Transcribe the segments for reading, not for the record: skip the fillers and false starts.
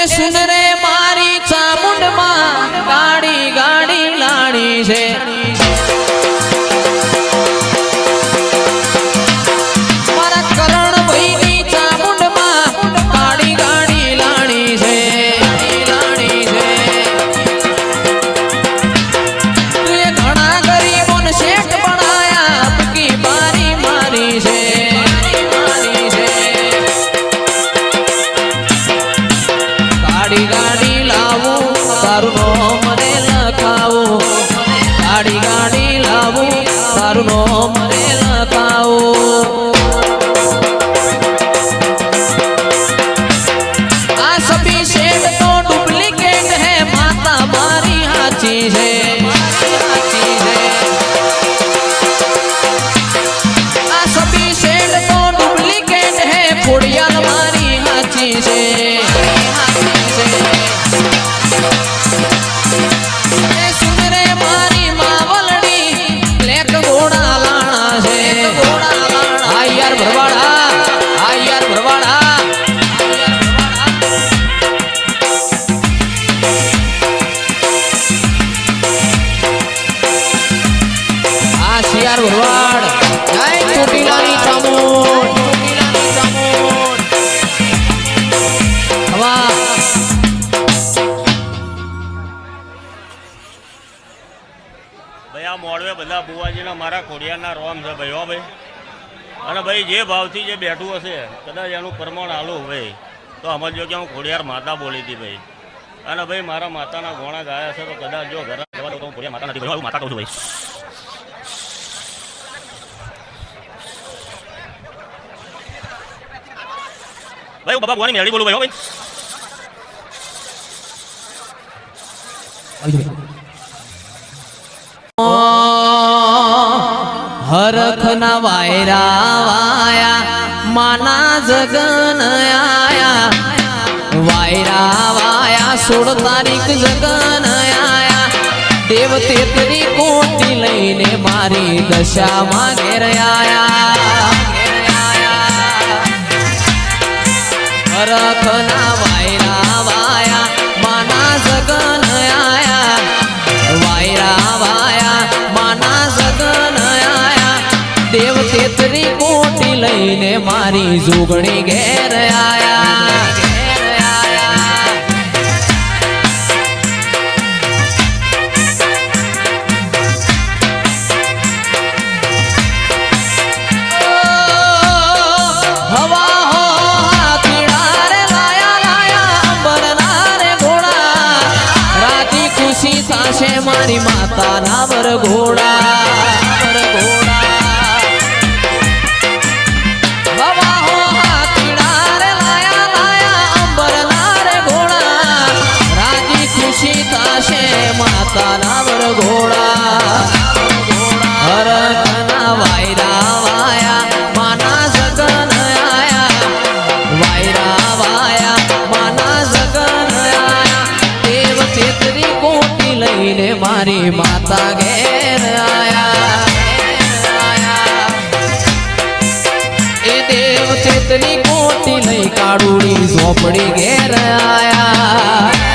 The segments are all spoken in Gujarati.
સુન રે મારી ચામુંડમાં ગાડી ગાડી લાણી છે મારા કરણ ભાઈની ચામુંડમાં ગાડી ગાડી લાણી છે લાણી છે તું એ ઘણા ગરીબોને શેઠ બનાયા અબકી બારી મારી છે ગાડી ગાડી લાવું તારું નામ મને લખાવું ગાડી ગાડી લાવું તારું નામ મને લખાવું આ સભી શેઠ તો ડુપ્લિકેટ હે માતા મારી હાચી છે આ સભી શેઠ તો ડુપ્લિકેટ હે ફોડિયાલ મારી હાચી છે મોડવે બધા બુવાજીના મારા ખોડિયારના રોમ છે ભાઈ હો ભાઈ અને ભાઈ જે ભાવથી જે બેઠું હશે કદાચ એનું પ્રમાણ આલું હોય તો સમજો કે હું ખોડિયાર માતા બોલી હતી ભાઈ અને ભાઈ મારા માતાના ગોણા ગાયા છે તો કદાચ જો ઘરે જવા દો તો હું ખોડિયાર માતા નથી ભાઈ માતા કહું છું ભાઈ ભાઈ હું બાબા બુવાની મેળી બોલું ભાઈ હો ભાઈ હરખ ના વાયરા વાયા માના જગન આયા વાયરા વાયા 16 તારીખ જગન આયા દેવ તેતરી કોટી લઈને મારી દશામાં ઘેર આયા હરખ ના વાયરા વાયા માના જગન આયા વાયરા વાયા માના જગન આયા દેવ તેતરી કોટી લઈને મારી જોગણી ઘેર આયા હવા હો હાથીડા રે લાયા લાયા અંબરના રે ઘોડા રાતી ખુશી થાશે મારી માતાના વરઘોડા માતાના વરઘોડા હરખના વાયરા વાયા માના જગન આયા વાયરા વાયા માના જગન આયા દેવ તેતરી કોટી લઈને મારી માતા ઘેર આયા એ દેવ તેતરી કોટી લઈ કાળુડી ઝોપડી ઘેર આયા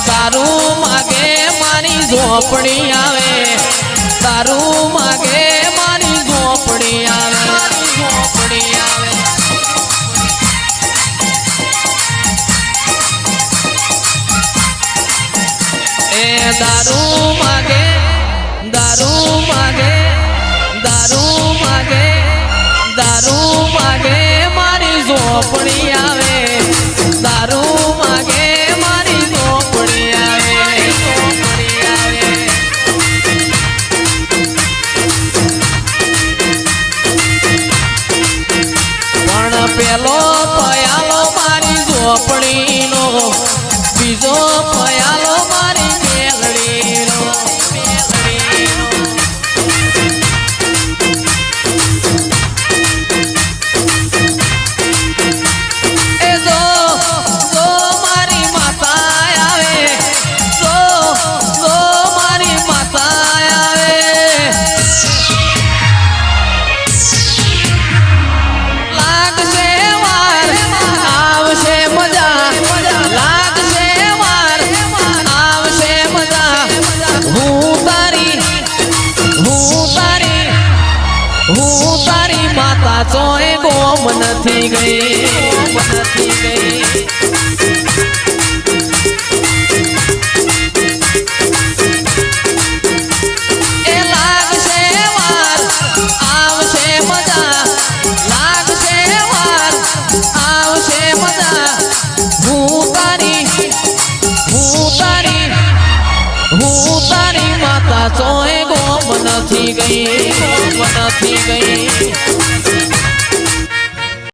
તારું માગે મારી ઝોપડી આવે તારું માગે મારી ઝોપડી આવે ઝોપડી આવે એ દારૂ માગે દારૂ માગે દારૂ માગે દારૂ માગે મારી ઝોપડી આવે દારૂ માગે મારી ઝોપડી આવે ઝોપડી આવે પણ પેલો પયાલો મારી ઝોપડીનો બીજો પયાલો મારી મેલડીનો એ જો જો મારી માતા આવે જો જો મારી માતા આવે લાગશે વાર આવશે મજા લાગશે વાર આવશે મજા હું તારી માતા ચોય ગોમ નથી ગઈ નથી ગઈ એ લાગશે વાર આવશે મજા લાગશે વાર આવશે મજા હું તારી માતા ચોય ગોમ નથી ગઈ ગોમ નથી ગઈ